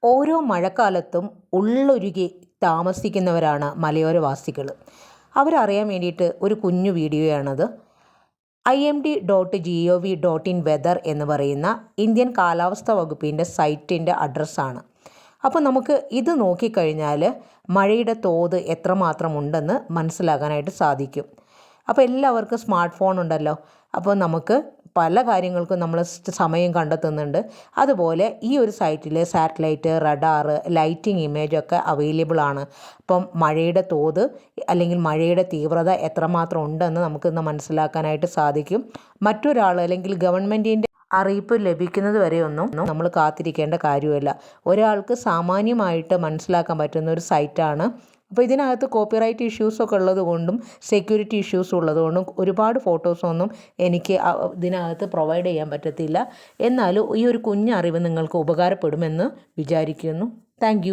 ഓരോ മഴക്കാലത്തും ഉള്ളൊരുകി താമസിക്കുന്നവരാണ് മലയോരവാസികൾ. അവരറിയാൻ വേണ്ടിയിട്ട് ഒരു കുഞ്ഞു വീഡിയോയാണത്. imd.gov.in വെതർ എന്ന് പറയുന്ന ഇന്ത്യൻ കാലാവസ്ഥാ വകുപ്പിൻ്റെ സൈറ്റിൻ്റെ അഡ്രസ്സാണ്. അപ്പോൾ നമുക്ക് ഇത് നോക്കിക്കഴിഞ്ഞാൽ മഴയുടെ തോത് എത്രമാത്രം ഉണ്ടെന്ന് മനസ്സിലാക്കാനായിട്ട് സാധിക്കും. അപ്പോൾ എല്ലാവർക്കും സ്മാർട്ട് ഫോൺ ഉണ്ടല്ലോ. അപ്പോൾ നമുക്ക് പല കാര്യങ്ങൾക്കും നമ്മൾ സമയം കണ്ടെത്തുന്നുണ്ട്. അതുപോലെ ഈ ഒരു സൈറ്റിൽ സാറ്റലൈറ്റ്, റഡാർ, ലൈറ്റിംഗ് ഇമേജൊക്കെ അവൈലബിൾ ആണ്. അപ്പം മഴയുടെ തോത് അല്ലെങ്കിൽ മഴയുടെ തീവ്രത എത്രമാത്രം ഉണ്ടെന്ന് നമുക്കിന്ന് മനസ്സിലാക്കാനായിട്ട് സാധിക്കും. മറ്റൊരാൾ അല്ലെങ്കിൽ ഗവൺമെൻറ്റിൻ്റെ അറിയിപ്പ് ലഭിക്കുന്നത് വരെയൊന്നും നമ്മൾ കാത്തിരിക്കേണ്ട കാര്യമില്ല. ഒരാൾക്ക് സാമാന്യമായിട്ട് മനസ്സിലാക്കാൻ പറ്റുന്ന ഒരു സൈറ്റാണ്. അപ്പോൾ ഇതിനകത്ത് കോപ്പിറൈറ്റ് ഇഷ്യൂസൊക്കെ ഉള്ളത് കൊണ്ടും സെക്യൂരിറ്റി ഇഷ്യൂസ് ഉള്ളതുകൊണ്ടും ഒരുപാട് ഫോട്ടോസൊന്നും എനിക്ക് ഇതിനകത്ത് പ്രൊവൈഡ് ചെയ്യാൻ പറ്റത്തില്ല. എന്നാലും ഈ ഒരു കുഞ്ഞറിവ് നിങ്ങൾക്ക് ഉപകാരപ്പെടുമെന്ന് വിചാരിക്കുന്നു. താങ്ക്